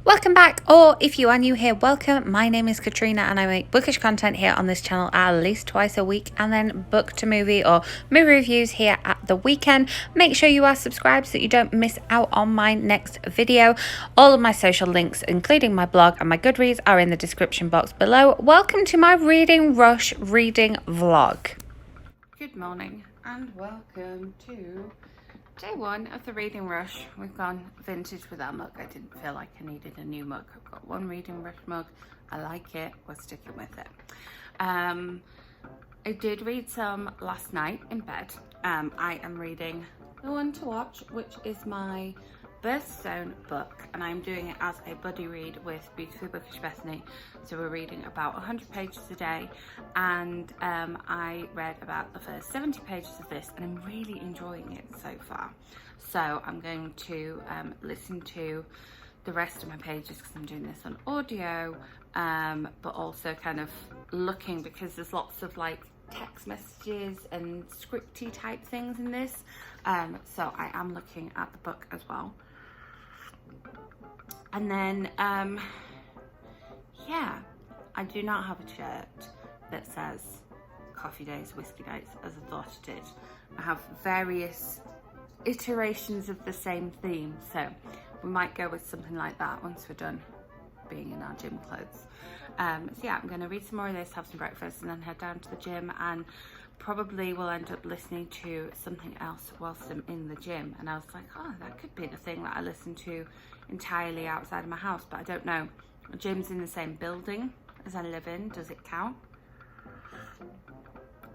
Welcome back, or if you are new here, welcome. My name is Katrina and I make bookish content here on this channel at least twice a week, and then book to movie or movie reviews here at the weekend. Make sure you are subscribed so that you don't miss out on my next video. All of my social links, including my blog and my Goodreads, are in the description box below. Welcome to my Reading Rush reading vlog. Good morning and welcome to day one of the Reading Rush. We've gone vintage with our mug. I didn't feel like I needed a new mug. I've got one Reading Rush mug. I like it. We're sticking with it. I did read some last night in bed. I am reading The One to Watch, which is my birthstone book, and I'm doing it as a buddy read with Beautifully Bookish Bethany. So we're reading about 100 pages a day, and I read about the first 70 pages of this, and I'm really enjoying it so far. So I'm going to listen to the rest of my pages because I'm doing this on audio, but also kind of looking, because there's lots of like text messages and scripty type things in this, so I am looking at the book as well. And then yeah, I do not have a shirt that says coffee days, whiskey nights, as I thought I did. I have various iterations of the same theme, so we might go with something like that once we're done being in our gym clothes. So yeah, I'm going to read some more of this, have some breakfast, and then head down to the gym, and probably will end up listening to something else whilst I'm in the gym. And I was like, oh, that could be the thing that I listen to entirely outside of my house, but I don't know. The gym's in the same building as I live in. Does it count?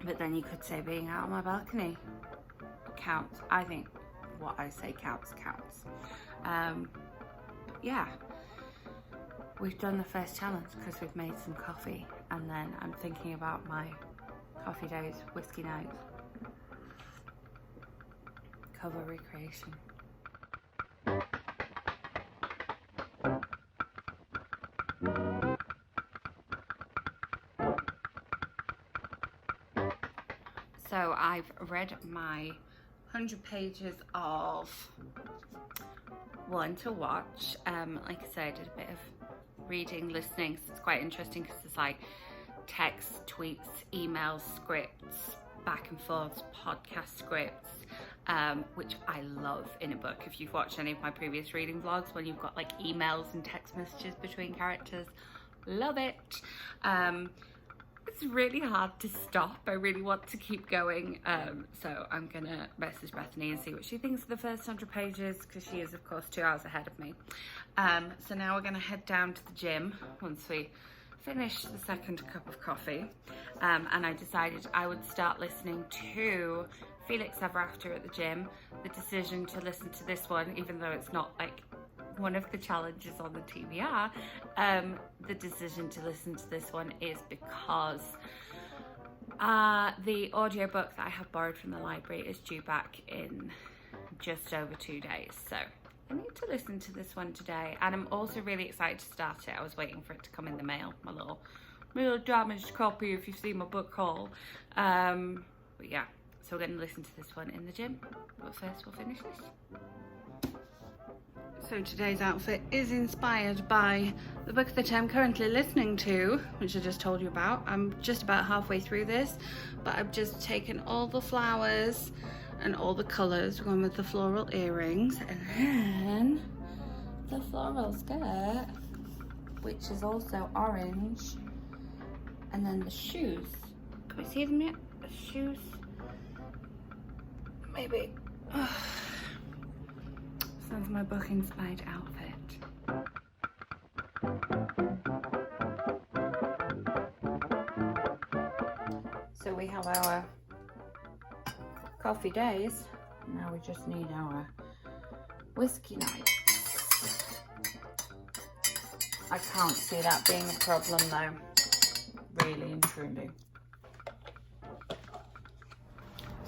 But then you could say being out on my balcony counts. I think what I say counts. But yeah, we've done the first challenge because we've made some coffee, and then I'm thinking about my coffee days, whiskey nights, cover recreation. So I've read my 100 pages of One to Watch. Like I said, I did a bit of reading, listening, so it's quite interesting because it's like text, tweets, emails, scripts, back and forth, podcast scripts, which I love in a book. If you've watched any of my previous reading vlogs, when you've got like emails and text messages between characters, love it. It's really hard to stop. I really want to keep going, so I'm gonna message Bethany and see what she thinks of the first 100 pages, because she is of course 2 hours ahead of me. So now we're gonna head down to the gym once we finish the second cup of coffee, and I decided I would start listening to Felix Ever After at the gym. The decision to listen to this one, even though it's not like one of the challenges on the TBR, the decision to listen to this one is because the audiobook that I have borrowed from the library is due back in just over 2 days, so I need to listen to this one today. And I'm also really excited to start it. I was waiting for it to come in the mail, my little damaged copy, if you've seen my book haul. But yeah, so we're going to listen to this one in the gym, but first we'll finish this. So today's outfit is inspired by the book that I'm currently listening to, which I just told you about. I'm just about halfway through this, but I've just taken all the flowers and all the colours, gone with the floral earrings, and then the floral skirt, which is also orange, and then the shoes. Can we see them yet? The shoes? Maybe. Sounds my book inspired outfit. So we have our coffee days. Now we just need our whiskey nights. I can't see that being a problem though, really and truly.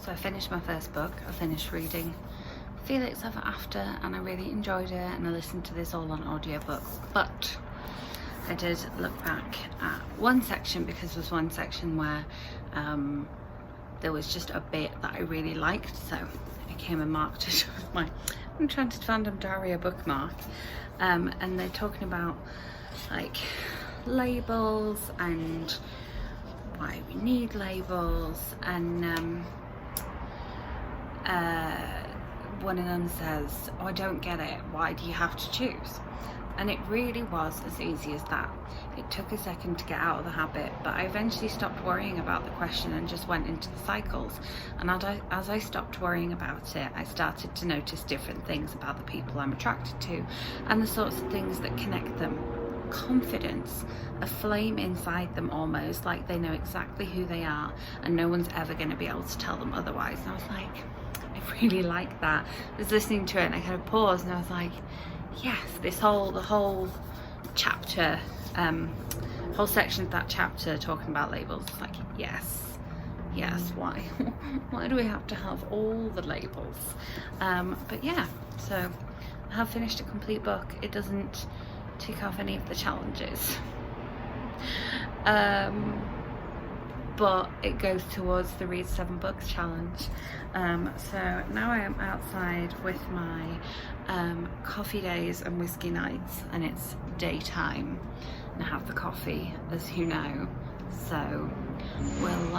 So I finished my first book. I finished reading Felix Ever After, and I really enjoyed it, and I listened to this all on audiobook. But I did look back at one section, because there was one section where there was just a bit that I really liked, so I came and marked it with my Enchanted Fandom Diary bookmark. and they're talking about like labels and why we need labels, and one of them says, "Oh, I don't get it, why do you have to choose?" And it really was as easy as that. It took a second to get out of the habit, but I eventually stopped worrying about the question and just went into the cycles. And as I stopped worrying about it, I started to notice different things about the people I'm attracted to and the sorts of things that connect them. Confidence, a flame inside them almost, like they know exactly who they are and no one's ever going to be able to tell them otherwise. And I was like, I really like that. I was listening to it and I kind of paused and I was like, yes, the whole chapter, whole section of that chapter talking about labels, like yes, why why do we have to have all the labels? But yeah, so I have finished a complete book. It doesn't tick off any of the challenges, but it goes towards the Read 7 Books challenge. So now I am outside with my coffee days and whiskey nights, and it's daytime and I have the coffee, as you know. So we'll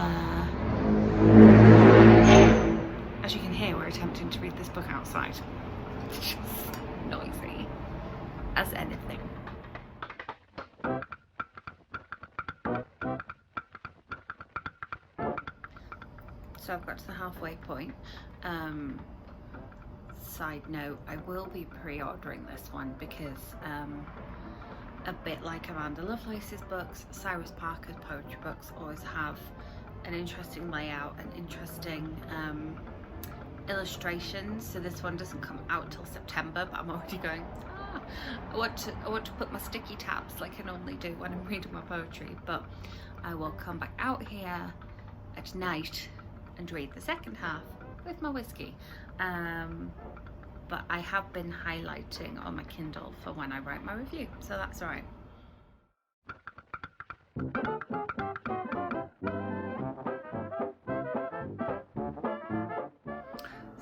as you can hear, we're attempting to read this book outside. It's just noisy as anything. So I've got to the halfway point. Side note, I will be pre-ordering this one because a bit like Amanda Lovelace's books, Cyrus Parker's poetry books always have an interesting layout and interesting illustrations. So this one doesn't come out till September, but I'm already going, I want to put my sticky tabs like I normally do when I'm reading my poetry. But I will come back out here at night and read the second half with my whiskey. But I have been highlighting on my Kindle for when I write my review, so that's all right.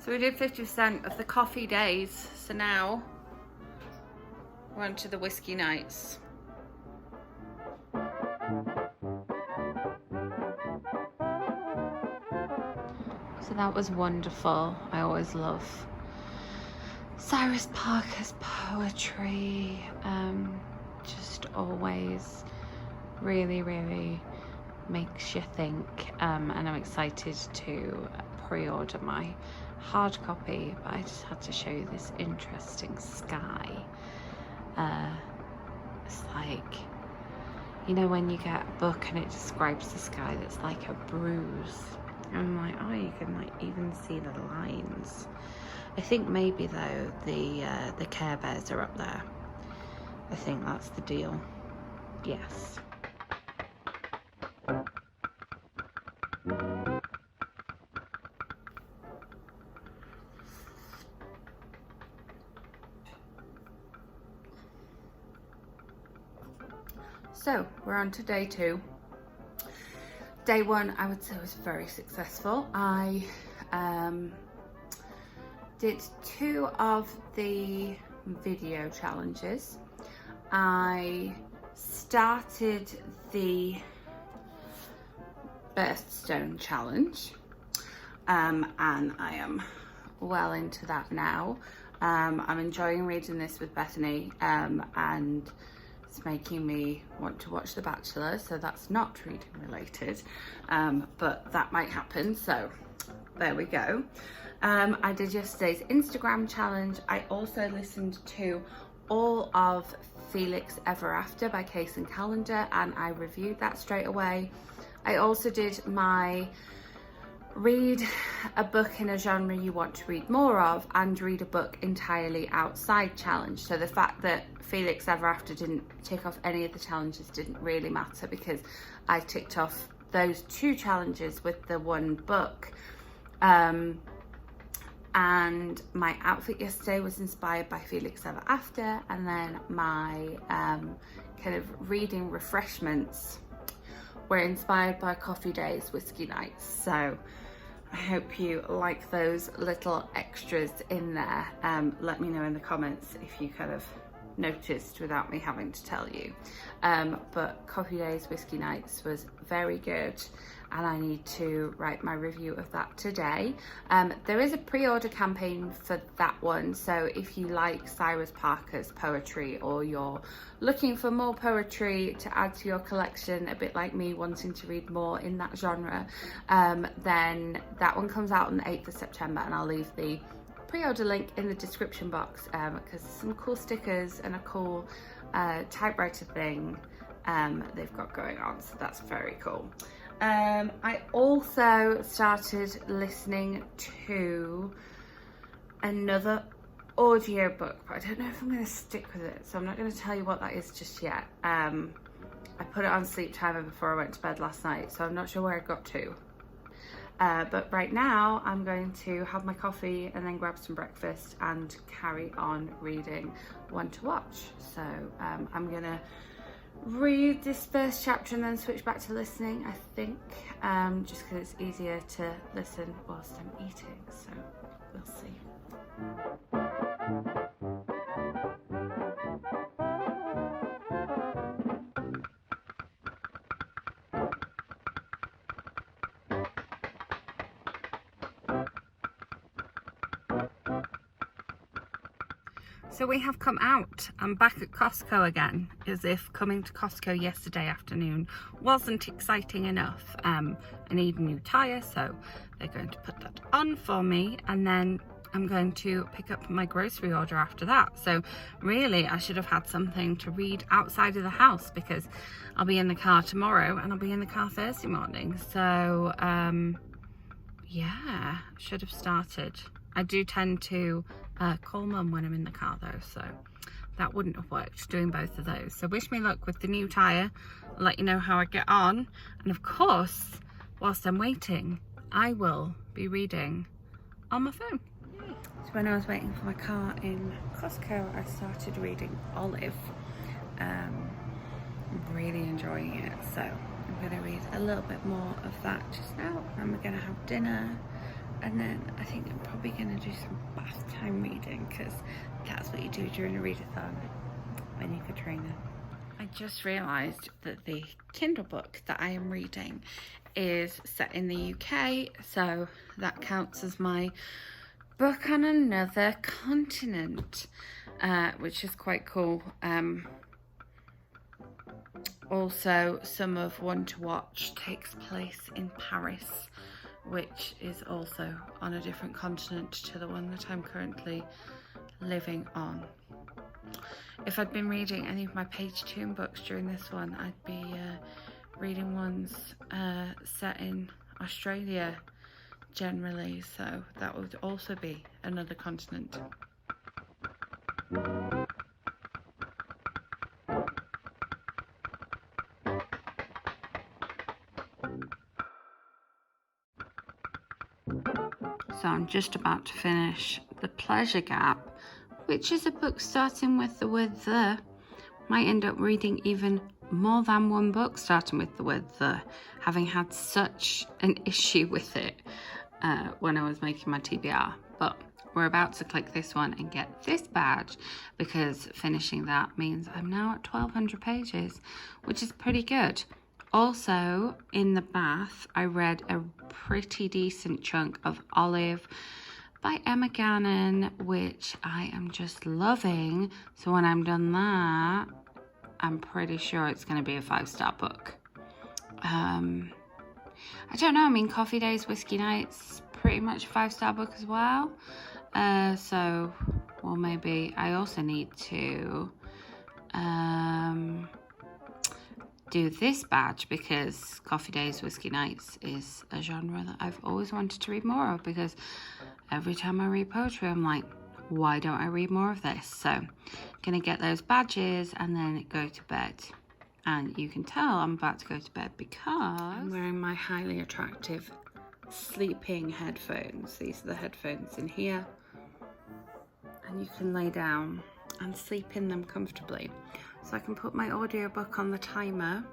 So we did 50% of the coffee days, so now we're on to the whiskey nights. So that was wonderful. I always love Cyrus Parker's poetry. Just always really makes you think. And I'm excited to pre-order my hard copy, but I just had to show you this interesting sky. It's like, you know, when you get a book and it describes the sky that's like a bruise. I'm like, oh, you can like even see the lines. I think maybe though the Care Bears are up there. I think that's the deal. Yes. So we're on to day 2. Day 1, I would say, was very successful. I did 2 of the video challenges. I started the birthstone challenge, and I am well into that now. I'm enjoying reading this with Bethany, and it's making me want to watch The Bachelor, so that's not reading related, but that might happen, so there we go. I did yesterday's Instagram challenge. I also listened to all of Felix Ever After by Kacen Callender, and I reviewed that straight away. I also did my read a book in a genre you want to read more of and read a book entirely outside challenge. So the fact that Felix Ever After didn't tick off any of the challenges didn't really matter, because I ticked off those 2 challenges with the 1 book. And my outfit yesterday was inspired by Felix Ever After, and then my kind of reading refreshments were inspired by coffee days, whiskey nights. So I hope you like those little extras in there. Let me know in the comments if you kind of noticed without me having to tell you. But Coffee Days Whiskey Nights was very good, and I need to write my review of that today. There is a pre-order campaign for that one, so if you like Cyrus Parker's poetry, or you're looking for more poetry to add to your collection, a bit like me wanting to read more in that genre, then that one comes out on the 8th of September, and I'll leave the pre-order link in the description box, because there's some cool stickers and a cool typewriter thing they've got going on, so that's very cool. I also started listening to another audiobook, but I don't know if I'm going to stick with it, so I'm not going to tell you what that is just yet. I put it on sleep timer before I went to bed last night, so I'm not sure where I got to. But right now I'm going to have my coffee and then grab some breakfast and carry on reading One to Watch. So I'm gonna read this first chapter and then switch back to listening, I think, just because it's easier to listen whilst I'm eating, so we'll see. So we have come out. I'm back at Costco again, as if coming to Costco yesterday afternoon wasn't exciting enough. I need a new tyre, so they're going to put that on for me, and then I'm going to pick up my grocery order after that. So really, I should have had something to read outside of the house, because I'll be in the car tomorrow and I'll be in the car Thursday morning. So yeah, should have started. I do tend to call mum when I'm in the car though, so that wouldn't have worked doing both of those. So wish me luck with the new tyre. I'll let you know how I get on, and of course whilst I'm waiting I will be reading on my phone. So when I was waiting for my car in Costco, I started reading Olive. I'm really enjoying it, so I'm going to read a little bit more of that just now, and we're going to have dinner. And then I think I'm probably going to do some bath time reading, because that's what you do during a readathon when you're Katrina. I just realised that the Kindle book that I am reading is set in the UK, so that counts as my book on another continent, which is quite cool. Also, some of One to Watch takes place in Paris, which is also on a different continent to the one that I'm currently living on. If I'd been reading any of my page tune books during this one, I'd be reading ones set in Australia generally, so that would also be another continent. So I'm just about to finish The Pleasure Gap, which is a book starting with the word the. Might end up reading even more than one book starting with the word the, having had such an issue with it when I was making my TBR. But we're about to click this one and get this badge, because finishing that means I'm now at 1,200 pages, which is pretty good. Also, in the bath, I read a pretty decent chunk of Olive by Emma Gannon, which I am just loving. So when I'm done that, I'm pretty sure it's going to be a 5-star book. I don't know. I mean, Coffee Days, Whiskey Nights, pretty much a 5-star book as well. So, well, maybe I also need to do this badge, because Coffee Days, Whiskey Nights is a genre that I've always wanted to read more of, because every time I read poetry I'm like, why don't I read more of this? So I'm gonna get those badges and then go to bed. And you can tell I'm about to go to bed because I'm wearing my highly attractive sleeping headphones. These are the headphones in here, and you can lay down and sleep in them comfortably. So I can put my audiobook on the timer,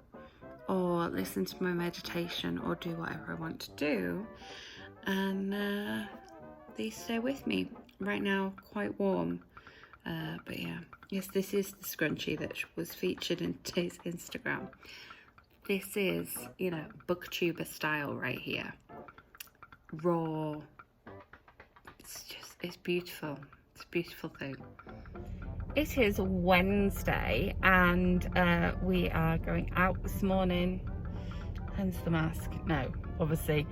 or listen to my meditation, or do whatever I want to do, and these stay with me. Right now quite warm, but yeah, Yes, this is the scrunchie that was featured in today's Instagram. This is, you know, booktuber style right here. Raw. It's beautiful. It's a beautiful thing. It is Wednesday and we are going out this morning. Hence the mask. No, obviously.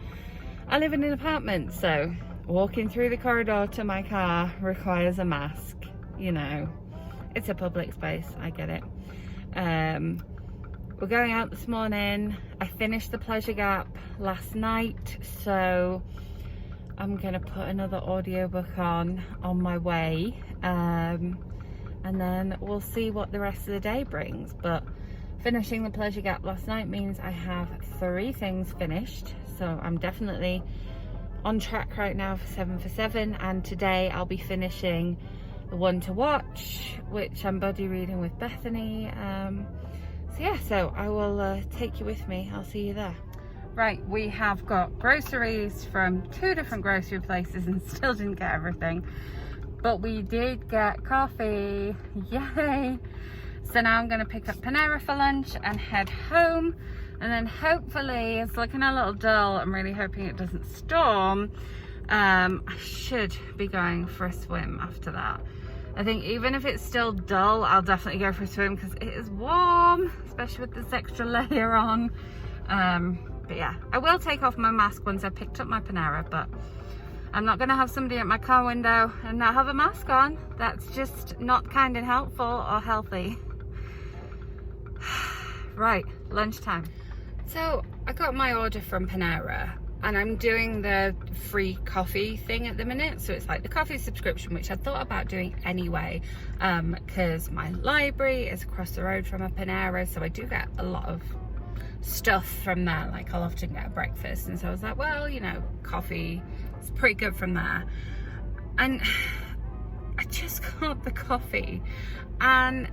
I live in an apartment, so walking through the corridor to my car requires a mask. You know, it's a public space. I get it. We're going out this morning. I finished the Pleasure Gap last night, so I'm gonna put another audiobook on my way, and then we'll see what the rest of the day brings. But finishing the Pleasure Gap last night means I have 3 things finished, so I'm definitely on track right now for 7 for 7. And today I'll be finishing the one to watch, which I'm buddy reading with Bethany. So yeah, so I will take you with me. I'll see you there. Right, we have got groceries from 2 different grocery places and still didn't get everything. But we did get coffee. Yay! So now I'm going to pick up Panera for lunch and head home. And then hopefully, it's looking a little dull. I'm really hoping it doesn't storm. I should be going for a swim after that. I think even if it's still dull, I'll definitely go for a swim because it is warm, especially with this extra layer on. But yeah, I will take off my mask once I picked up my Panera, but I'm not going to have somebody at my car window and not have a mask on. That's just not kind and helpful or healthy. Right, lunchtime. So I got my order from Panera and I'm doing the free coffee thing at the minute. So it's like the coffee subscription, which I thought about doing anyway, because my library is across the road from a Panera. So I do get a lot of stuff from there. Like I'll often get a breakfast. And so I was like, well, you know, coffee is pretty good from there. And I just got the coffee and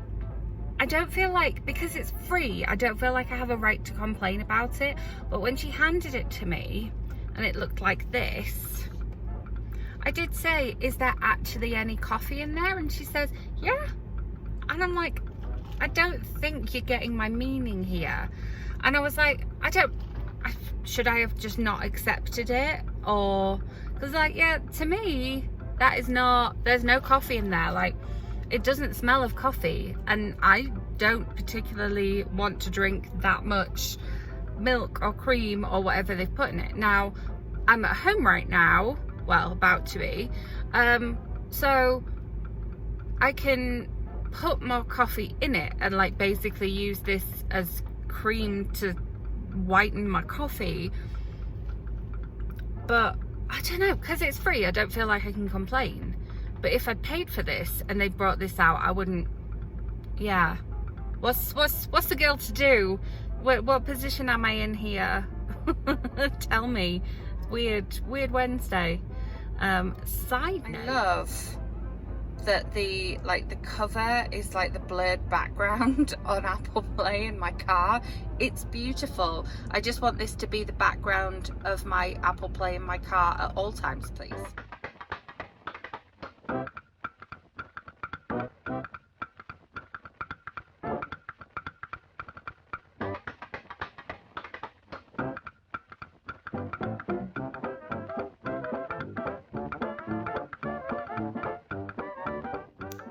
I don't feel like, because it's free, I don't feel like I have a right to complain about it. But when she handed it to me and it looked like this, I did say, is there actually any coffee in there? And she says, yeah. And I'm like, I don't think you're getting my meaning here. And I was like, should I have just not accepted it? Or, because like, yeah, to me, that is not, there's no coffee in there. Like, it doesn't smell of coffee, and I don't particularly want to drink that much milk or cream or whatever they've put in it. Now, I'm at home right now, well, about to be, so I can put more coffee in it and like basically use this as cream to whiten my coffee. But I don't know, because it's free, I don't feel like I can complain. But if I'd paid for this and they brought this out, I wouldn't. Yeah. What's the girl to do? What position am I in here? Tell me. Weird Wednesday. Side note. I love that the cover is like the blurred background on Apple Play in my car. It's beautiful. I just want this to be the background of my Apple Play in my car at all times, please.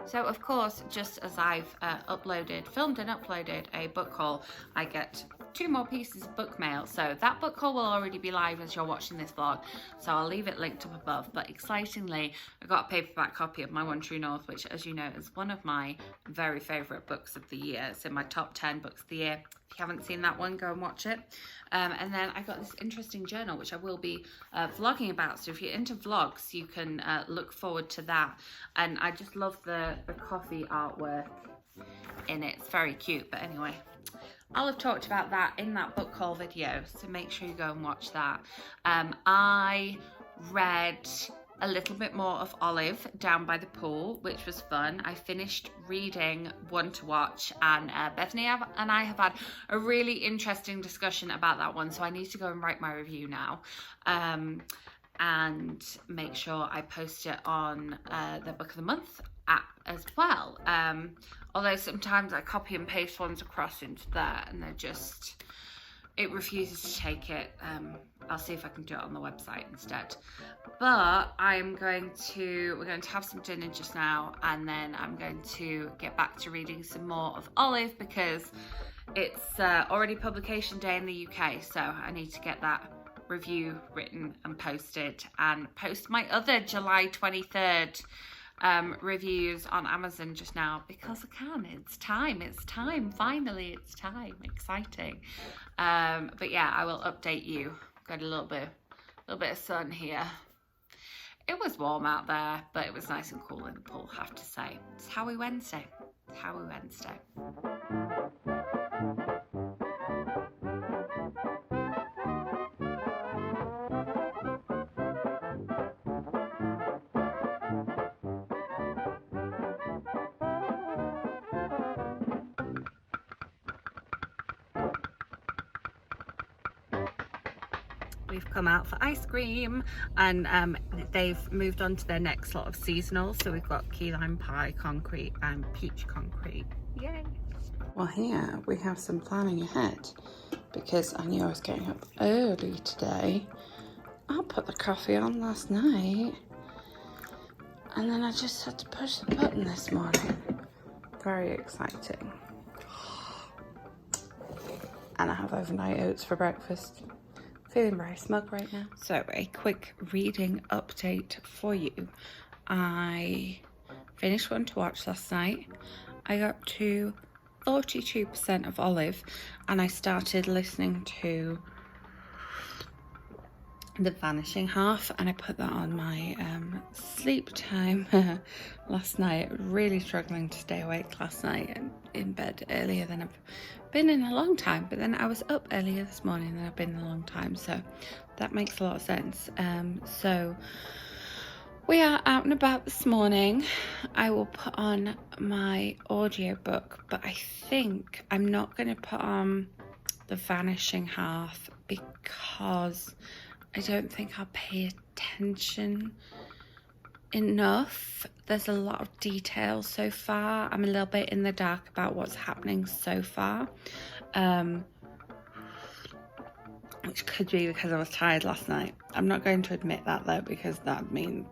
So of course, just as I've filmed and uploaded a book haul, I get 2 more pieces of book mail. So that book haul will already be live as you're watching this vlog, so I'll leave it linked up above. But excitingly, I got a paperback copy of My One True North, which, as you know, is one of my very favourite books of the year. It's in my top 10 books of the year. If you haven't seen that one, go and watch it. And then I got this interesting journal, which I will be vlogging about. So if you're into vlogs, you can look forward to that. And I just love the coffee artwork in it. It's very cute. But anyway, I'll have talked about that in that book haul video, so make sure you go and watch that. I read a little bit more of Olive down by the pool, which was fun. I finished reading One to Watch, and Bethany and I have had a really interesting discussion about that one, so I need to go and write my review now. And make sure I post it on the book of the month app as well. Although sometimes I copy and paste ones across into there and it refuses to take it. I'll see if I can do it on the website instead. But we're going to have some dinner just now, and then I'm going to get back to reading some more of Olive because it's already publication day in the UK, so I need to get that review written and posted, and post my other July 23rd reviews on Amazon just now because I can. It's time, finally it's time. Exciting. But yeah, I will update you. Got a little bit of sun here. It was warm out there, but it was nice and cool in the pool, I have to say. It's Howie Wednesday. We've come out for ice cream, and they've moved on to their next lot of seasonal. So we've got key lime pie concrete and peach concrete. Yay! Well, here we have some planning ahead because I knew I was getting up early today. I put the coffee on last night, and then I just had to push the button this morning. Very exciting. And I have overnight oats for breakfast. Feeling very smug right now. So a quick reading update for you. I finished One to Watch last night. I got to 42% of Olive, and I started listening to the Vanishing half, and I put that on my sleep time last night. Really struggling to stay awake last night and in bed earlier than I've been in a long time, but then I was up earlier this morning than I've been in a long time, so that makes a lot of sense. So we are out and about this morning. I will put on my audiobook, but I think I'm not going to put on the Vanishing half because I don't think I'll pay attention enough. There's a lot of detail so far. I'm a little bit in the dark about what's happening so far, which could be because I was tired last night. I'm not going to admit that though, because that would mean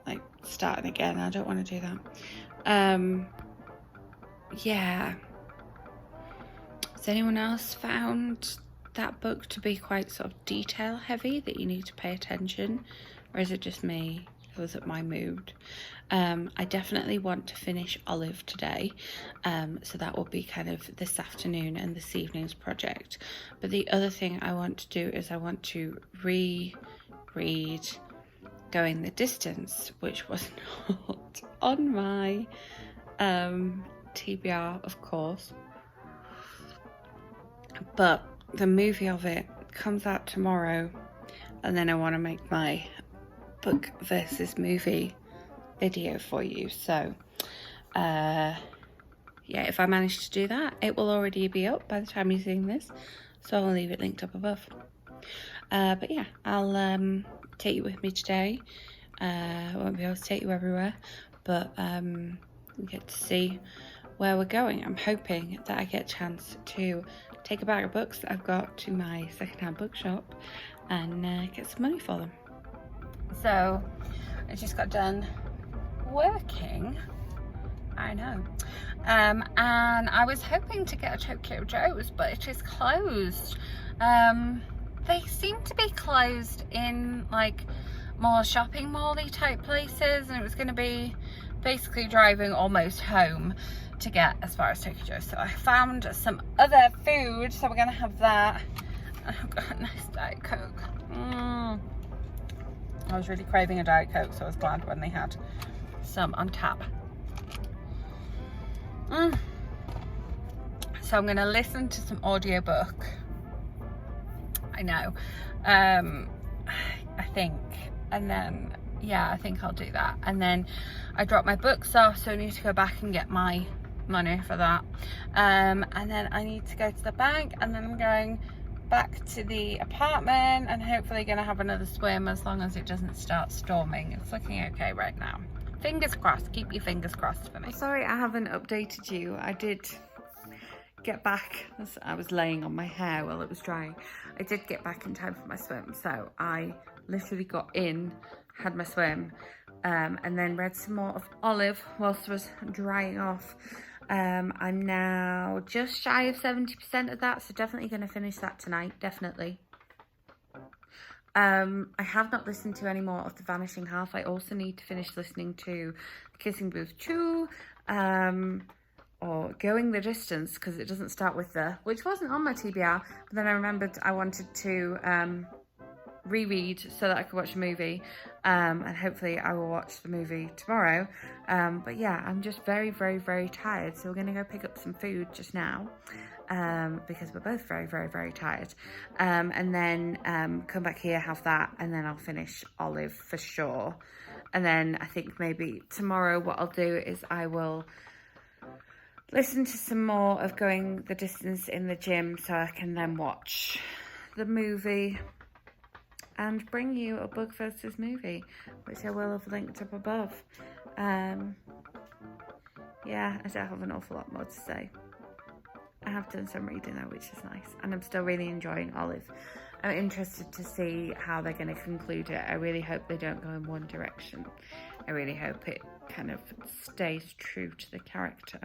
like starting again. I don't want to do that. Yeah, has anyone else found that book to be quite sort of detail heavy, that you need to pay attention, or is it just me? It was at my mood. I definitely want to finish Olive today, so that will be kind of this afternoon and this evening's project. But the other thing I want to do is I want to reread Going the Distance, which was not on my TBR, of course, but the movie of it comes out tomorrow, and then I want to make my book versus movie video for you. So yeah, if I manage to do that, it will already be up by the time you're seeing this, so I'll leave it linked up above. But yeah, I'll take you with me today. I won't be able to take you everywhere, but you get to see where we're going. I'm hoping that I get a chance to take a bag of books that I've got to my secondhand bookshop and get some money for them. So I just got done working, I know, and I was hoping to get a Tokyo Joe's, but it is closed. They seem to be closed in like more shopping mall-y type places, and it was going to be basically driving almost home to get as far as Tokyo Joe's. So I found some other food, so we're going to have that. I've got a nice Diet Coke. I was really craving a Diet Coke, so I was glad when they had some on tap. So I'm going to listen to some audiobook. I know. I think. And then, yeah, I think I'll do that. And then I dropped my books off, so I need to go back and get my money for that. And then I need to go to the bank, and then I'm going back to the apartment and hopefully going to have another swim as long as it doesn't start storming. It's looking okay right now. Fingers crossed. Keep your fingers crossed for me. Sorry I haven't updated you. I did get back as I was laying on my hair while it was drying. I did get back in time for my swim, so I literally got in, had my swim, and then read some more of Olive whilst I was drying off. I'm now just shy of 70% of that, so definitely going to finish that tonight, definitely. I have not listened to any more of The Vanishing Half. I also need to finish listening to Kissing Booth 2, or Going the Distance, because it doesn't start with the, which wasn't on my TBR, but then I remembered I wanted to reread so that I could watch the movie, and hopefully I will watch the movie tomorrow. But yeah, I'm just very, very, very tired, so we're going to go pick up some food just now, because we're both very, very, very tired, and then come back here, have that, and then I'll finish Olive for sure. And then I think maybe tomorrow what I'll do is I will listen to some more of Going the Distance in the gym, so I can then watch the movie and bring you a book versus movie, which I will have linked up above. Yeah, I don't have an awful lot more to say. I have done some reading though, which is nice, and I'm still really enjoying Olive. I'm interested to see how they're going to conclude it. I really hope they don't go in one direction. I really hope it kind of stays true to the character.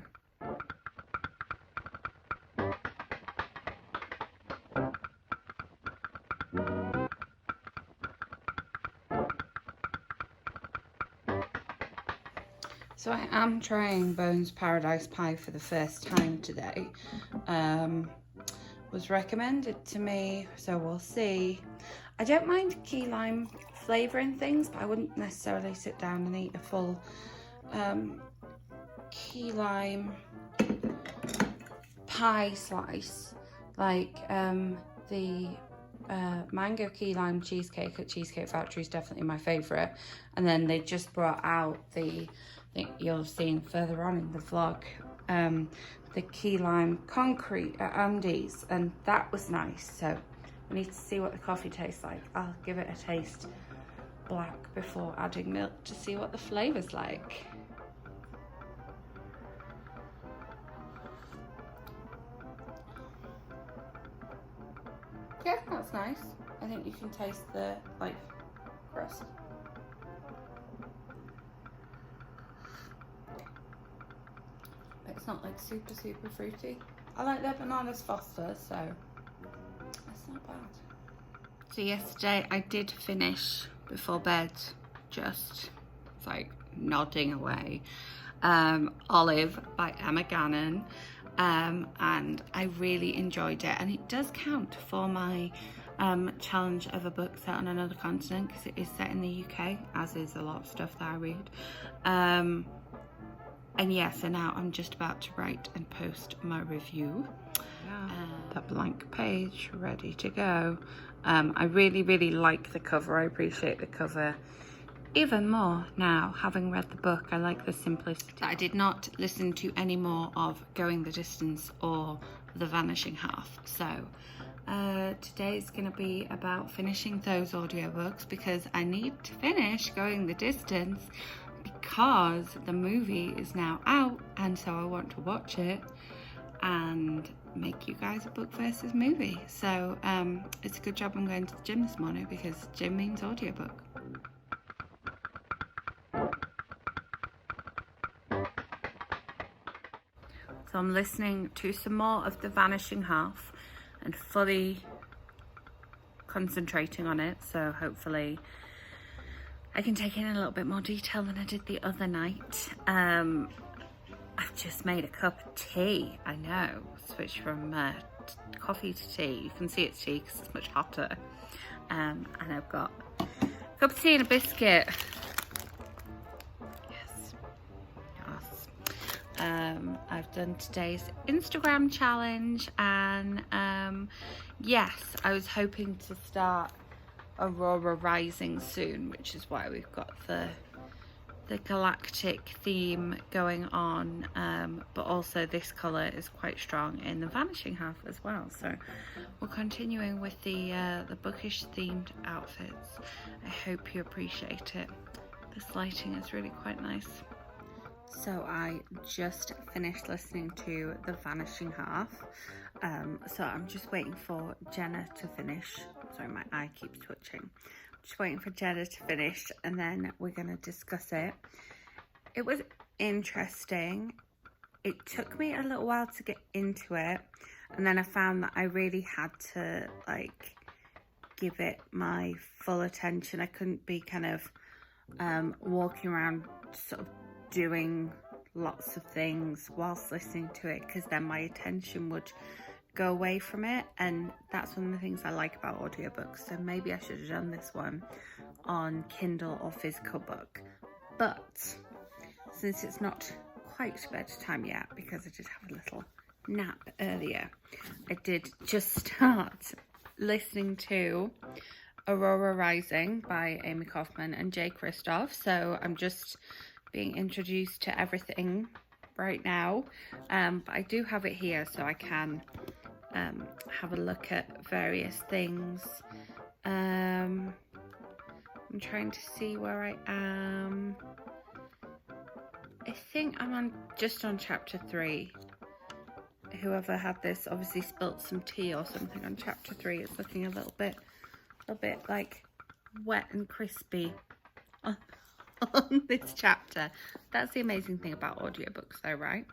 So I am trying Bones Paradise Pie for the first time today. Was recommended to me, so we'll see. I don't mind key lime flavouring things, but I wouldn't necessarily sit down and eat a full key lime pie slice. Like the mango key lime cheesecake at Cheesecake Factory is definitely my favourite. And then they just brought out the, I think you'll have seen further on in the vlog, the key lime concrete at Andy's, and that was nice. So I need to see what the coffee tastes like. I'll give it a taste black before adding milk to see what the flavour's like. Yeah, that's nice. I think you can taste the like crust. But it's not like super, super fruity. I like their bananas Foster, so that's not bad. So yesterday I did finish before bed, just like nodding away, Olive by Emma Gannon. And I really enjoyed it, and it does count for my challenge of a book set on another continent, because it is set in the UK, as is a lot of stuff that I read. And yeah, so now I'm just about to write and post my review. The blank page ready to go. I really, really like the cover. I appreciate the cover even more now, having read the book. I like the simplicity. I did not listen to any more of Going the Distance or The Vanishing Half, so today is going to be about finishing those audiobooks, because I need to finish Going the Distance because the movie is now out, and so I want to watch it and make you guys a book versus movie. So it's a good job I'm going to the gym this morning, because gym means audiobook. So I'm listening to some more of The Vanishing Half and fully concentrating on it, so hopefully I can take in a little bit more detail than I did the other night. I've just made a cup of tea. I know, switch from coffee to tea. You can see it's tea because it's much hotter. And I've got a cup of tea and a biscuit. I've done today's Instagram challenge, and yes, I was hoping to start Aurora Rising soon, which is why we've got the galactic theme going on, but also this colour is quite strong in The Vanishing Half as well, so we're continuing with the bookish themed outfits. I hope you appreciate it. This lighting is really quite nice. So I just finished listening to the Vanishing half. So I'm just waiting for Jenna to finish. Sorry, my eye keeps twitching. Just waiting for Jenna to finish, and then we're going to discuss it. It was interesting. It took me a little while to get into it, and then I found that I really had to like give it my full attention. I couldn't be kind of walking around sort of doing lots of things whilst listening to it, because then my attention would go away from it, and that's one of the things I like about audiobooks. So maybe I should have done this one on Kindle or physical book, but since it's not quite bedtime yet, because I did have a little nap earlier, I did just start listening to Aurora Rising by Amie Kaufman and Kristoff. So I'm just being introduced to everything right now, but I do have it here so I can have a look at various things. I'm trying to see where I am. I think I'm just on chapter 3. Whoever had this obviously spilt some tea or something on chapter 3. It's looking a little bit like wet and crispy on this chapter. That's the amazing thing about audiobooks though, right?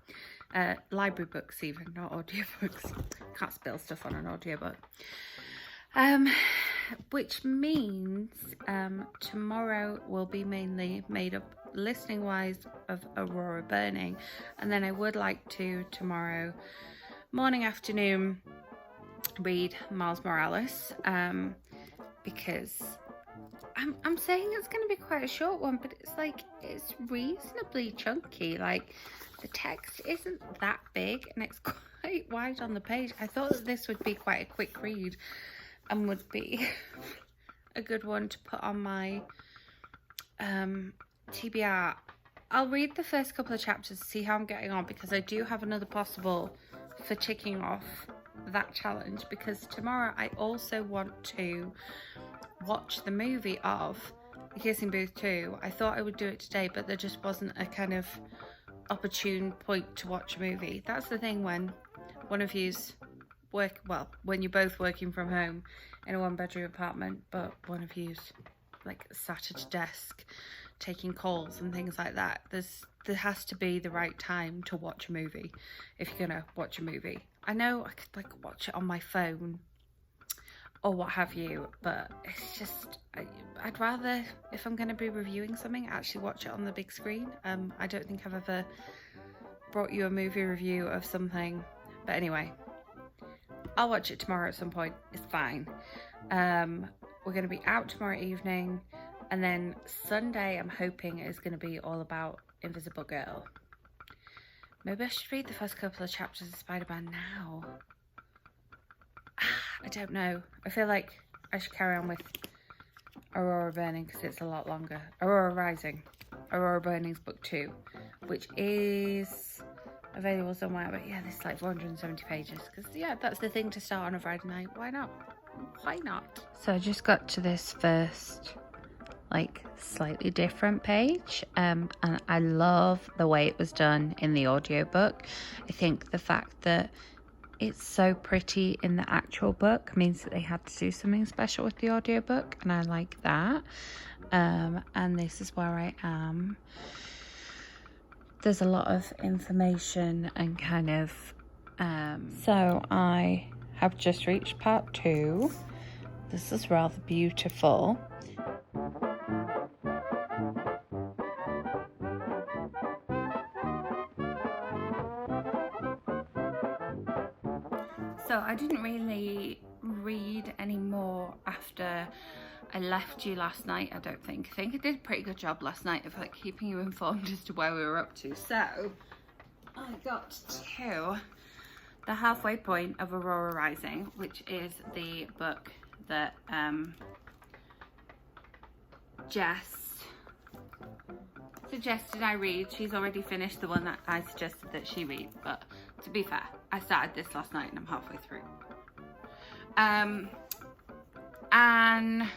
Library books even, not audiobooks. Can't spill stuff on an audiobook. Which means tomorrow will be mainly made up listening wise of Aurora Burning, and then I would like to tomorrow morning, afternoon read Miles Morales, because I'm saying it's going to be quite a short one, but it's reasonably chunky. Like, the text isn't that big and it's quite wide on the page. I thought that this would be quite a quick read and would be a good one to put on my TBR. I'll read the first couple of chapters to see how I'm getting on, because I do have another possible for ticking off that challenge, because tomorrow I also want to watch the movie of The Kissing Booth 2. I thought I would do it today, but there just wasn't a kind of opportune point to watch a movie. That's the thing when one of you's when you're both working from home in a one-bedroom apartment, but one of you's like sat at a desk taking calls and things like that. There has to be the right time to watch a movie if you're gonna watch a movie. I know I could like watch it on my phone or what have you, but it's just I'd rather, if I'm going to be reviewing something, actually watch it on the big screen. I don't think I've ever brought you a movie review of something, but anyway, I'll watch it tomorrow at some point. It's fine. We're going to be out tomorrow evening, and then Sunday I'm hoping is going to be all about Invisible Girl. Maybe I should read the first couple of chapters of Spiderman now. I don't know. I feel like I should carry on with Aurora Burning because it's a lot longer. Aurora Rising. Aurora Burning's book 2, which is available somewhere. But yeah, this is like 470 pages. Because yeah, that's the thing to start on a Friday night. Why not? Why not? So I just got to this first, like, slightly different page. And I love the way it was done in the audiobook. I think the fact that it's so pretty in the actual book means that they had to do something special with the audiobook, and I like that. And this is where I am. There's a lot of information and kind of so I have just reached part 2. This is rather beautiful. So I didn't really read any more after I left you last night, I don't think. I think I did a pretty good job last night of like keeping you informed as to where we were up to. So I got to the halfway point of Aurora Rising, which is the book that Jess suggested I read. She's already finished the one that I suggested that she read, but to be fair, I started this last night and I'm halfway through. And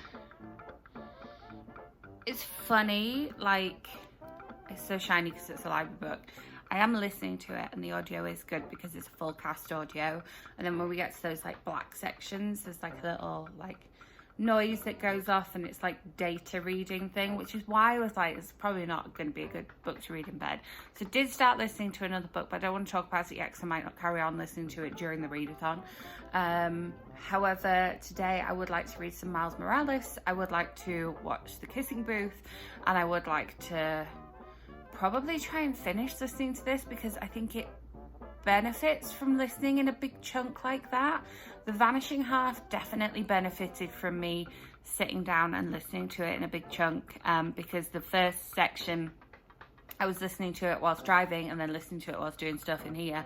it's funny, like, it's so shiny because it's a library book. I am listening to it and the audio is good because it's a full cast audio. And then when we get to those like black sections, there's like a little like noise that goes off and it's like data reading thing, which is why I was like, it's probably not going to be a good book to read in bed. So I did start listening to another book, but I don't want to talk about it yet because I might not carry on listening to it during the readathon. However, today I would like to read some Miles Morales. I would like to watch The Kissing Booth, and I would like to probably try and finish listening to this because I think it benefits from listening in a big chunk like that. The Vanishing half definitely benefited from me sitting down and listening to it in a big chunk, because the first section I was listening to it whilst driving and then listening to it whilst doing stuff in here,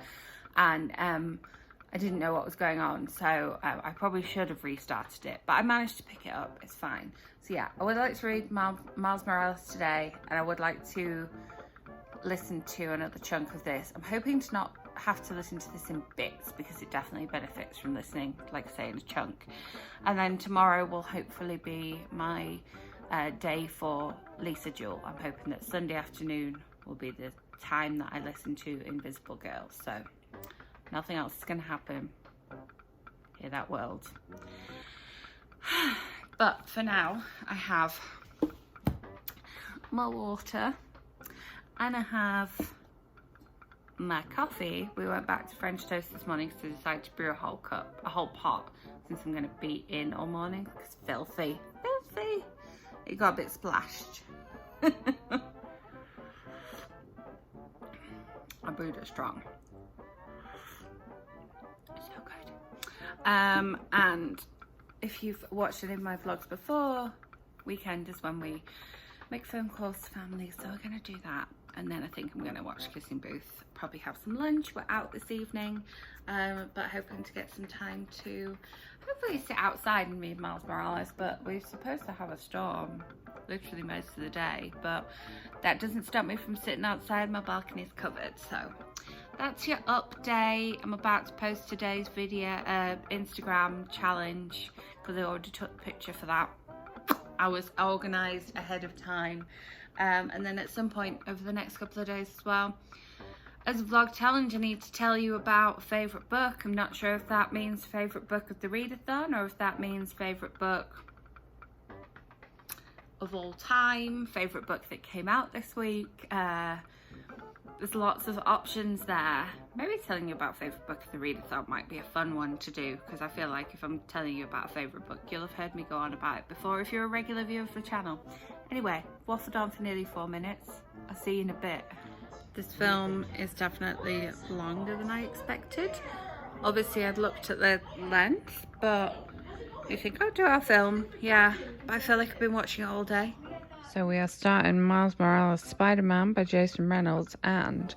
and I didn't know what was going on, so I probably should have restarted it, but I managed to pick it up. It's fine. So yeah, I would like to read Miles Morales today, and I would like to listen to another chunk of this. I'm hoping to not have to listen to this in bits because it definitely benefits from listening, like I say, in a chunk. And then tomorrow will hopefully be my day for Lisa Jewell. I'm hoping that Sunday afternoon will be the time that I listen to Invisible Girl. So nothing else is going to happen in that world. But for now, I have my water and I have my coffee. We went back to French toast this morning, so I decided to brew a whole pot, since I'm going to be in all morning. It's filthy. It got a bit splashed. I brewed it strong. So good. And if you've watched any of my vlogs before, weekend is when we make phone calls to family, so we're going to do that. And then I think I'm going to watch Kissing Booth, probably have some lunch. We're out this evening, but hoping to get some time to hopefully sit outside and read Miles Morales. But we're supposed to have a storm literally most of the day, but that doesn't stop me from sitting outside. My balcony's covered, so that's your update. I'm about to post today's video, Instagram challenge, because I already took the picture for that. I was organised ahead of time. And then at some point over the next couple of days as well, as a vlog challenge, I need to tell you about a favourite book. I'm not sure if that means favourite book of the readathon or if that means favourite book of all time, favourite book that came out this week. There's lots of options there. Maybe telling you about favourite book of the readathon might be a fun one to do, because I feel like if I'm telling you about a favourite book, you'll have heard me go on about it before if you're a regular viewer of the channel. Anyway, waffled on for nearly 4 minutes. I'll see you in a bit. This film is definitely longer than I expected. Obviously, I'd looked at the length, but you think, oh, do our film? Yeah, but I feel like I've been watching it all day. So we are starting Miles Morales Spider-Man by Jason Reynolds, and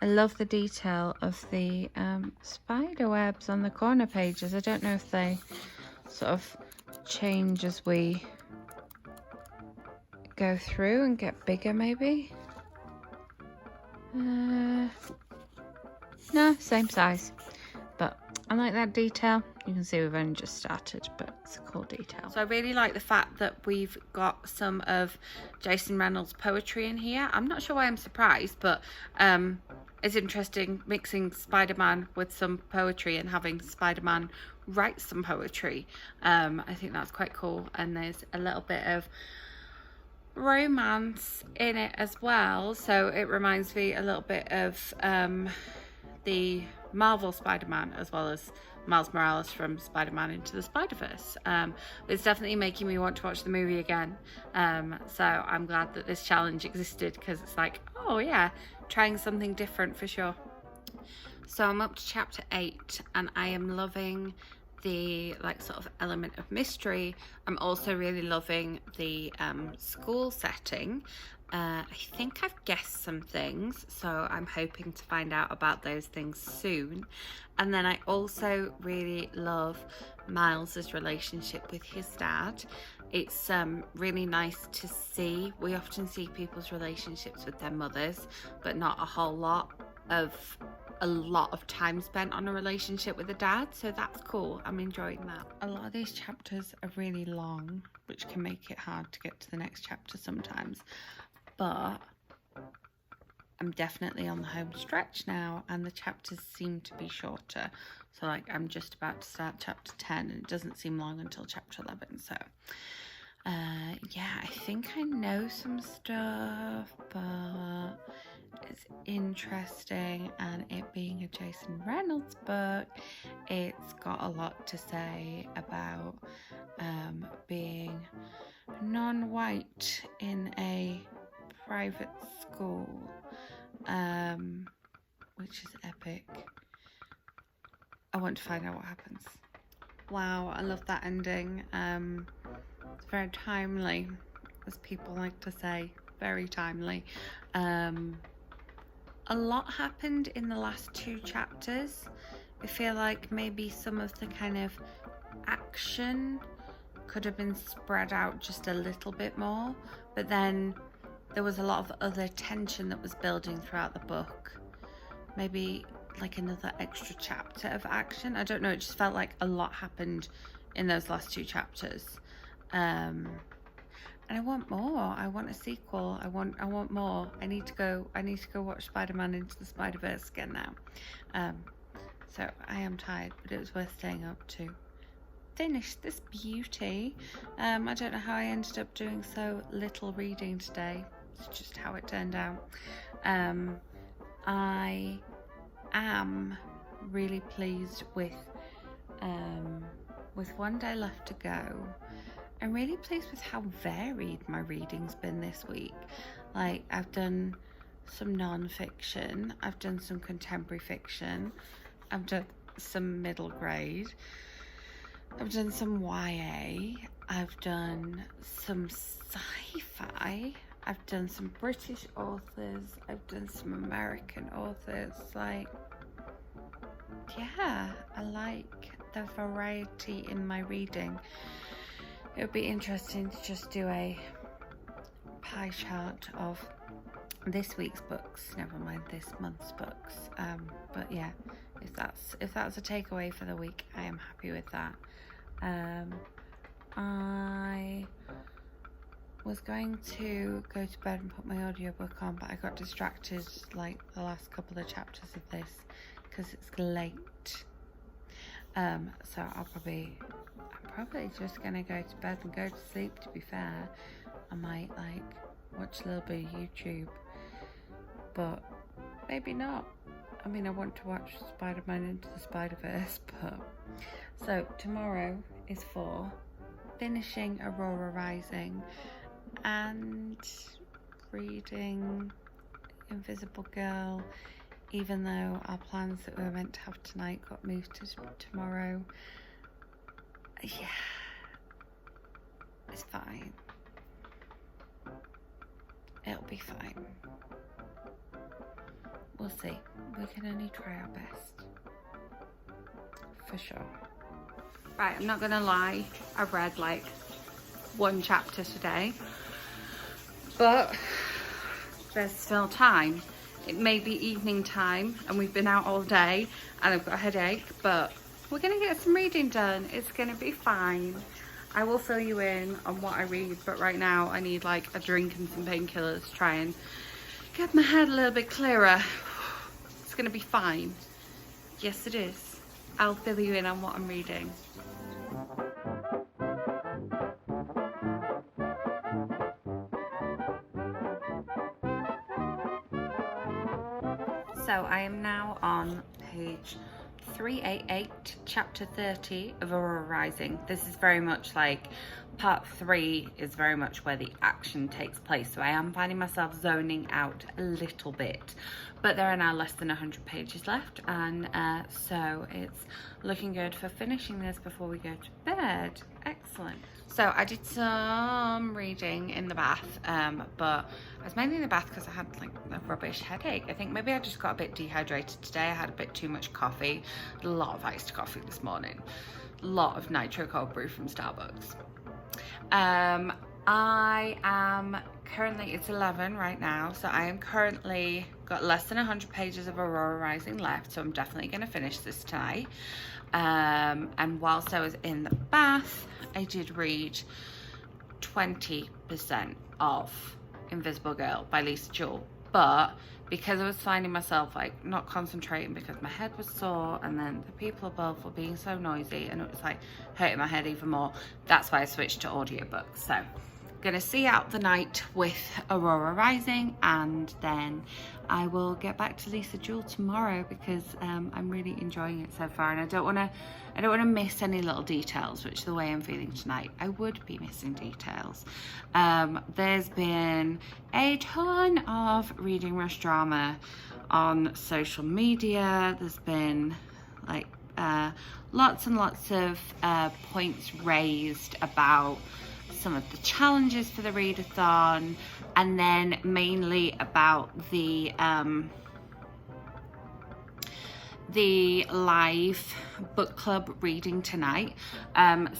I love the detail of the spider webs on the corner pages. I don't know if they sort of change as we go through and get bigger, maybe. No, same size, but I like that detail. You can see we've only just started, but it's a cool detail. So I really like the fact that we've got some of Jason Reynolds' poetry in here. I'm not sure why I'm surprised, but it's interesting mixing Spider-Man with some poetry and having Spider-Man write some poetry. I think that's quite cool, and there's a little bit of romance in it as well, so it reminds me a little bit of the Marvel Spider-Man as well as Miles Morales from Spider-Man Into the Spider-Verse. It's definitely making me want to watch the movie again, so I'm glad that this challenge existed, because it's like, oh yeah, trying something different for sure. So I'm up to chapter 8 and I am loving the like sort of element of mystery. I'm also really loving the school setting. I think I've guessed some things, so I'm hoping to find out about those things soon. And then I also really love Miles's relationship with his dad. It's really nice to see. We often see people's relationships with their mothers, but not a whole lot of a lot of time spent on a relationship with the dad, so that's cool. I'm enjoying that. A lot of these chapters are really long, which can make it hard to get to the next chapter sometimes, but I'm definitely on the home stretch now, and the chapters seem to be shorter. So like I'm just about to start chapter 10 and it doesn't seem long until chapter 11. So yeah, I think I know some stuff, but it's interesting, and it being a Jason Reynolds book, it's got a lot to say about being non-white in a private school, which is epic. I want to find out what happens. Wow, I love that ending. It's very timely, as people like to say, very timely. A lot happened in the last 2 chapters. I feel like maybe some of the kind of action could have been spread out just a little bit more, but then there was a lot of other tension that was building throughout the book. Maybe like another extra chapter of action. I don't know, it just felt like a lot happened in those last 2 chapters. And I want more. I want a sequel. I want more. I need to go watch Spider-Man Into the Spider-Verse again now. So I am tired, but it was worth staying up to finish this beauty. I don't know how I ended up doing so little reading today. It's just how it turned out. I am really pleased with one day left to go. I'm really pleased with how varied my reading's been this week. Like, I've done some non-fiction, I've done some contemporary fiction, I've done some middle grade, I've done some YA, I've done some sci-fi, I've done some British authors, I've done some American authors. Like, yeah, I like the variety in my reading. It would be interesting to just do a pie chart of this week's books, never mind this month's books. But yeah, if that's a takeaway for the week, I am happy with that. I was going to go to bed and put my audiobook on, but I got distracted like the last couple of chapters of this because it's late. So I'm probably just gonna go to bed and go to sleep, to be fair. I might like watch a little bit of YouTube, but maybe not. I mean, I want to watch Spider-Man Into the Spider-Verse, but so tomorrow is for finishing Aurora Rising and reading Invisible Girl, even though our plans that we were meant to have tonight got moved to tomorrow. Yeah, it's fine. It'll be fine. We'll see. We can only try our best. For sure. Right, I'm not gonna lie. I've read like 1 chapter today, but there's still time. It may be evening time and we've been out all day and I've got a headache, but we're gonna get some reading done. It's gonna be fine. I will fill you in on what I read, but right now I need like a drink and some painkillers to try and get my head a little bit clearer. It's gonna be fine. Yes, it is. I'll fill you in on what I'm reading. So I am now on page 388, chapter 30 of Aurora Rising. This is very much like part 3 is very much where the action takes place. So I am finding myself zoning out a little bit, but there are now less than 100 pages left, and so it's looking good for finishing this before we go to bed. Excellent. So I did some reading in the bath, but I was mainly in the bath because I had like a rubbish headache. I think maybe I just got a bit dehydrated today. I had a bit too much coffee, a lot of iced coffee this morning, a lot of nitro cold brew from Starbucks. I am currently, it's 11 right now, so I am currently got less than 100 pages of Aurora Rising left, so I'm definitely going to finish this tonight. And whilst I was in the bath, I did read 20% of Invisible Girl by Lisa Jewell, but because I was finding myself like not concentrating because my head was sore, and then the people above were being so noisy and it was like hurting my head even more, that's why I switched to audiobooks. So gonna see out the night with Aurora Rising, and then I will get back to Lisa Jewell tomorrow because I'm really enjoying it so far, and I don't want to miss any little details, which the way I'm feeling tonight, I would be missing details. There's been a ton of reading rush drama on social media. There's been like lots and lots of points raised about some of the challenges for the readathon, and then mainly about the live book club reading tonight.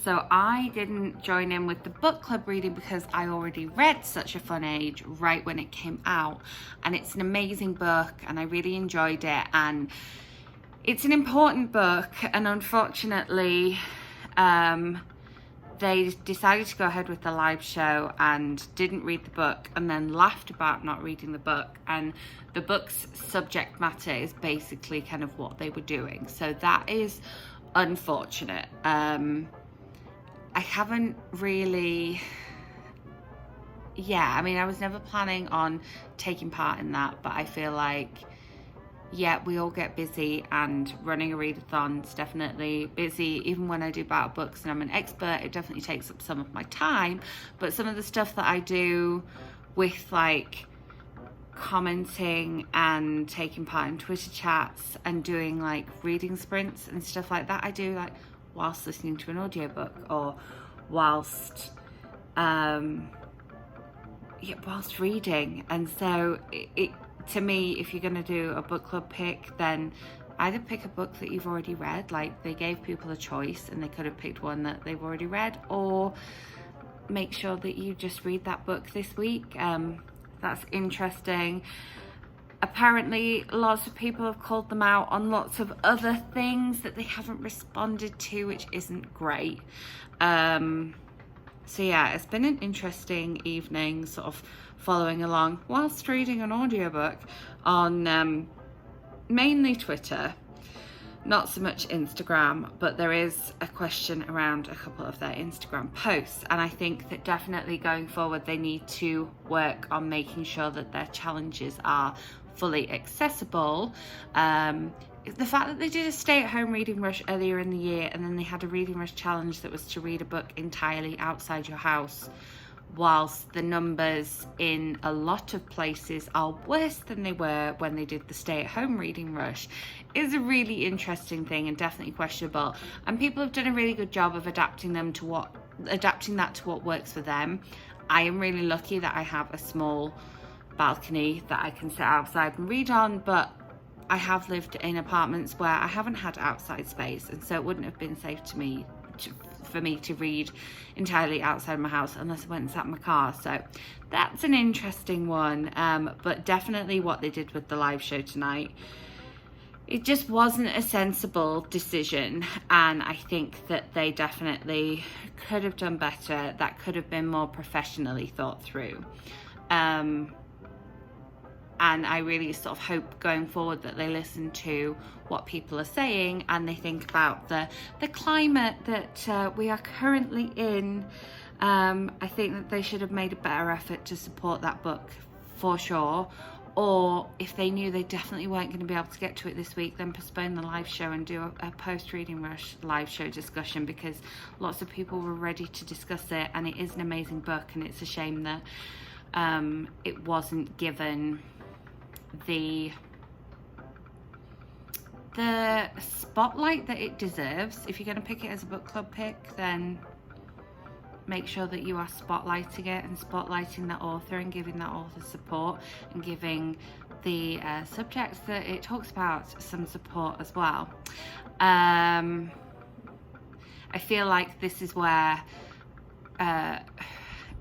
So I didn't join in with the book club reading because I already read Such a Fun Age right when it came out, and it's an amazing book and I really enjoyed it, and it's an important book, and unfortunately they decided to go ahead with the live show and didn't read the book, and then laughed about not reading the book, and the book's subject matter is basically kind of what they were doing, so that is unfortunate. I haven't really, I mean, I was never planning on taking part in that, but I feel like, yeah, we all get busy, and running a readathon's definitely busy. Even when I do battle books and I'm an expert, it definitely takes up some of my time. But some of the stuff that I do with like commenting and taking part in Twitter chats and doing like reading sprints and stuff like that, I do like whilst listening to an audiobook or whilst whilst reading. And so it to me, if you're going to do a book club pick, then either pick a book that you've already read, like they gave people a choice and they could have picked one that they've already read, or make sure that you just read that book this week. That's interesting. Apparently lots of people have called them out on lots of other things that they haven't responded to, which isn't great. So yeah, it's been an interesting evening, sort of following along whilst reading an audiobook on mainly Twitter, not so much Instagram, but there is a question around a couple of their Instagram posts, and I think that definitely going forward they need to work on making sure that their challenges are fully accessible. The fact that they did a stay-at-home reading rush earlier in the year, and then they had a reading rush challenge that was to read a book entirely outside your house, whilst the numbers in a lot of places are worse than they were when they did the stay-at-home reading rush, is a really interesting thing and definitely questionable. And people have done a really good job of adapting that to what works for them. I am really lucky that I have a small balcony that I can sit outside and read on, but I have lived in apartments where I haven't had outside space, and so it wouldn't have been safe for me to read entirely outside my house unless I went and sat in my car. So that's an interesting one, but definitely what they did with the live show tonight, it just wasn't a sensible decision, and I think that they definitely could have done better. That could have been more professionally thought through. And I really sort of hope going forward that they listen to what people are saying and they think about the climate that we are currently in. I think that they should have made a better effort to support that book for sure. Or if they knew they definitely weren't going to be able to get to it this week, then postpone the live show and do a post-reading rush live show discussion, because lots of people were ready to discuss it, and it is an amazing book, and it's a shame that it wasn't given the spotlight that it deserves. If you're going to pick it as a book club pick, then make sure that you are spotlighting it and spotlighting the author and giving that author support and giving the subjects that it talks about some support as well. I feel like this is where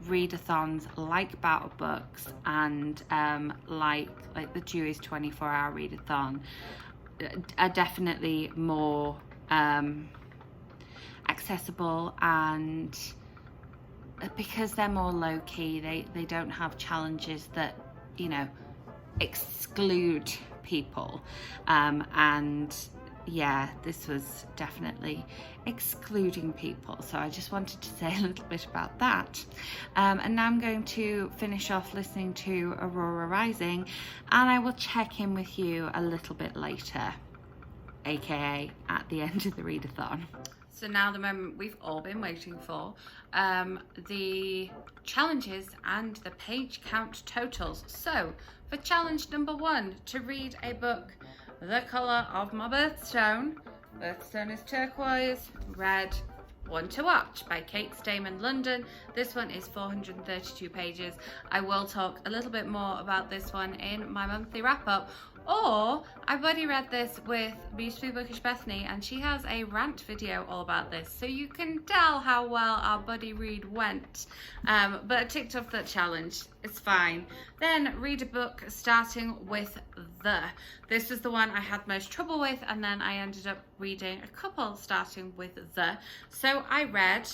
readathons like Battle Books and like the Jewish 24-hour readathon are definitely more accessible, and because they're more low-key, they don't have challenges that, you know, exclude people, and yeah, this was definitely excluding people, so I just wanted to say a little bit about that. And now I'm going to finish off listening to Aurora Rising, and I will check in with you a little bit later, aka at the end of the readathon. So now the moment we've all been waiting for, the challenges and the page count totals. So for challenge number 1, to read a book the colour of my birthstone. Birthstone is turquoise, red. One to Watch by Stayman-London. This one is 432 pages. I will talk a little bit more about this one in my monthly wrap-up. Or I've already read this with Beautifully Bookish Bethany, and she has a rant video all about this, so you can tell how well our buddy read went. But I ticked off that challenge. It's fine. Then read a book starting with the. This was the one I had most trouble with, and then I ended up reading a couple starting with the. So I read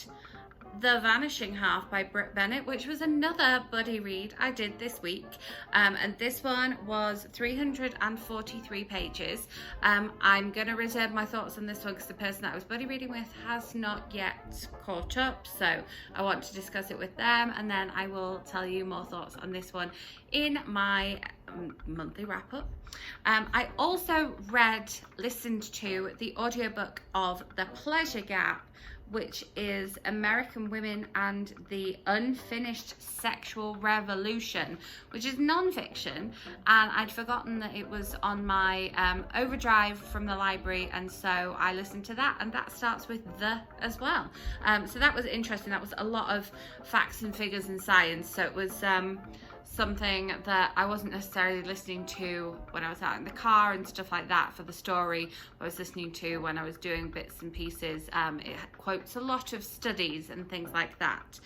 The Vanishing Half by Bennett, which was another buddy read I did this week, and this one was 343 pages. I'm going to reserve my thoughts on this one because the person that I was buddy reading with has not yet caught up, so I want to discuss it with them, and then I will tell you more thoughts on this one in my monthly wrap-up. I also listened to the audiobook of The Pleasure Gap, which is American Women and the Unfinished Sexual Revolution, which is non-fiction, and I'd forgotten that it was on my overdrive from the library, and so I listened to that, and that starts with the as well. So that was interesting. That was a lot of facts and figures and science, so it was something that I wasn't necessarily listening to when I was out in the car and stuff like that for the story. I was listening to when I was doing bits and pieces. It quotes a lot of studies and things like that.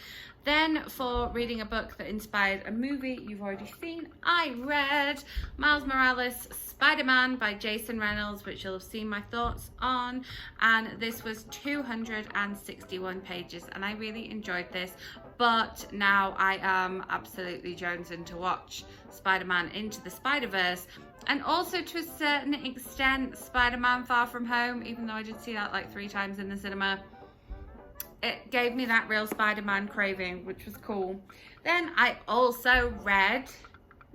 Then for reading a book that inspired a movie you've already seen, I read Miles Morales' Spiderman by Jason Reynolds, which you'll have seen my thoughts on, and this was 261 pages, and I really enjoyed this. But now I am absolutely jonesing to watch Spider-Man Into the Spider-Verse, and also to a certain extent Spider-Man Far From Home, even though I did see that like 3 times in the cinema. It gave me that real Spider-Man craving, which was cool. Then I also read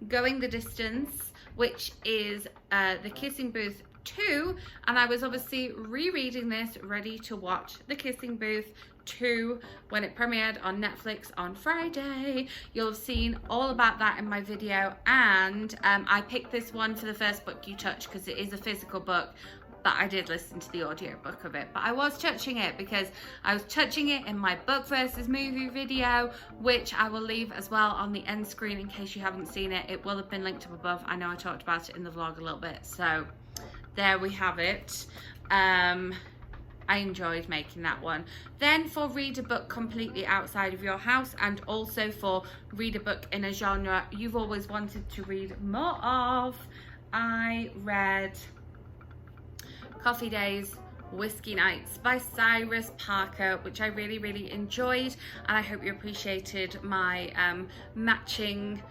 Going the Distance, which is The Kissing Booth 2, and I was obviously rereading this, ready to watch The Kissing Booth 2 when it premiered on Netflix on Friday. You'll have seen all about that in my video, and I picked this one for the first book you touch because it is a physical book, but I did listen to the audiobook of it. But I was touching it because I was touching it in my book versus movie video, which I will leave as well on the end screen in case you haven't seen it. It will have been linked up above. I know I talked about it in the vlog a little bit, so there we have it. I enjoyed making that one. Then for read a book completely outside of your house, and also for read a book in a genre you've always wanted to read more of, I read Coffee Days, Whiskey Nights by Cyrus Parker, which I really, really enjoyed, and I hope you appreciated my matching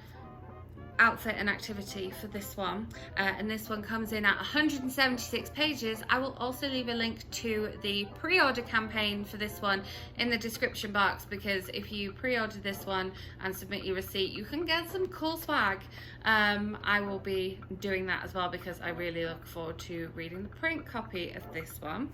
outfit and activity for this one. And this one comes in at 176 pages. I will also leave a link to the pre-order campaign for this one in the description box, because if you pre-order this one and submit your receipt, you can get some cool swag. I will be doing that as well because I really look forward to reading the print copy of this one.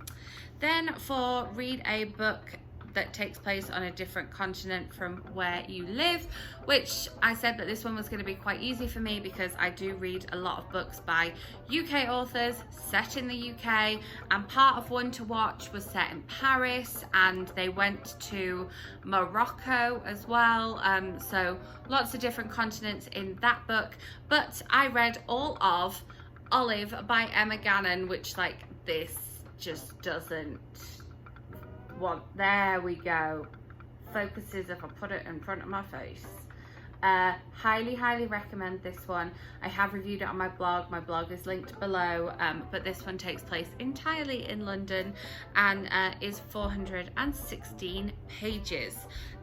Then for read a book that takes place on a different continent from where you live, which I said that this one was going to be quite easy for me because I do read a lot of books by UK authors set in the UK, and part of One to Watch was set in Paris, and they went to Morocco as well, so lots of different continents in that book. But I read all of Olive by Emma Gannon, which like this just doesn't want, there we go, focuses if I put it in front of my face. Highly recommend this one. I have reviewed it on my blog. My blog is linked below, but this one takes place entirely in London and is 416 pages.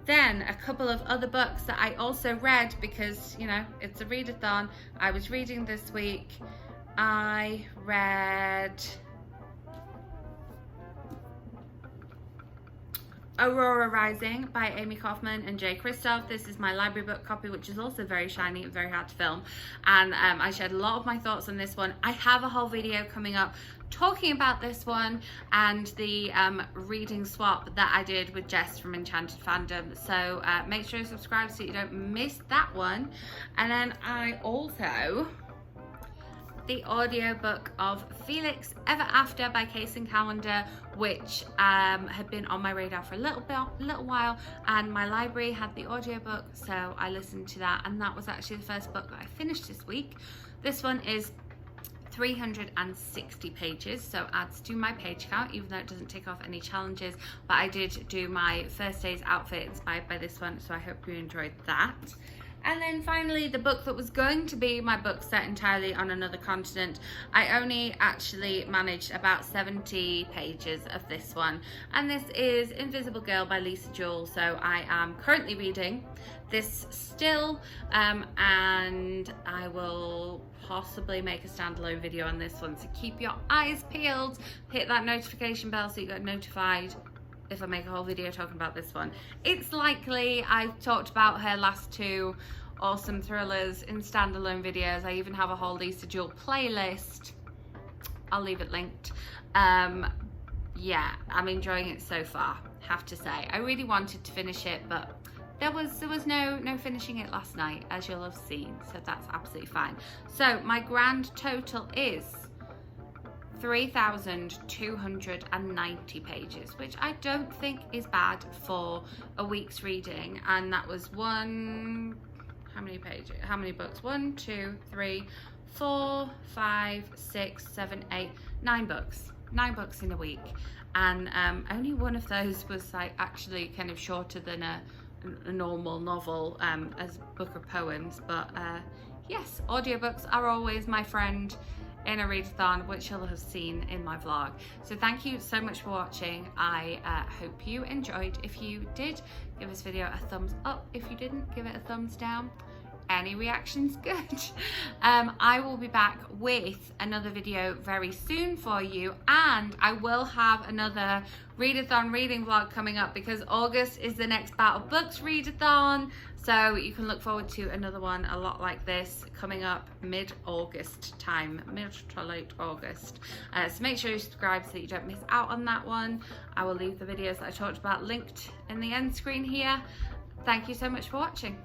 Then a couple of other books that I also read because, you know, it's a readathon. I was reading this week. I read Aurora Rising by Amie Kaufman and Kristoff. This is my library book copy, which is also very shiny and very hard to film. And I shared a lot of my thoughts on this one. I have a whole video coming up talking about this one and the reading swap that I did with Jess from Enchanted Fandom. So make sure you subscribe so you don't miss that one. And then I also the audiobook of Felix Ever After by Kacen Callender, which had been on my radar for a little while, and my library had the audiobook, so I listened to that, and that was actually the first book that I finished this week. This one is 360 pages, so adds to my page count, even though it doesn't tick off any challenges, but I did do my first day's outfit inspired by this one, so I hope you enjoyed that. And then finally, the book that was going to be my book set entirely on another continent, I only actually managed about 70 pages of this one. And this is Invisible Girl by Jewell. So I am currently reading this still, and I will possibly make a standalone video on this one. So keep your eyes peeled, hit that notification bell so you get notified if I make a whole video talking about this one. It's likely I've talked about her last two awesome thrillers in standalone videos. I even have a whole Jewell playlist. I'll leave it linked. Yeah, I'm enjoying it so far, have to say. I really wanted to finish it, but there was no finishing it last night, as you'll have seen, so that's absolutely fine. So my grand total is 3,290 pages, which I don't think is bad for a week's reading. And that was how many pages? How many books? 1, 2, 3, 4, 5, 6, 7, 8, 9 books. 9 books in a week. And only one of those was like actually kind of shorter than a normal novel as a book of poems. But yes, audiobooks are always my friend in a readathon, which you'll have seen in my vlog. So thank you so much for watching. I hope you enjoyed. If you did, give this video a thumbs up. If you didn't, give it a thumbs down. Any reactions good. I will be back with another video very soon for you, and I will have another readathon reading vlog coming up because August is the next Battle Books readathon, so you can look forward to another one a lot like this coming up mid-August time, mid to late August. So make sure you subscribe so that you don't miss out on that one. I will leave the videos that I talked about linked in the end screen here. Thank you so much for watching.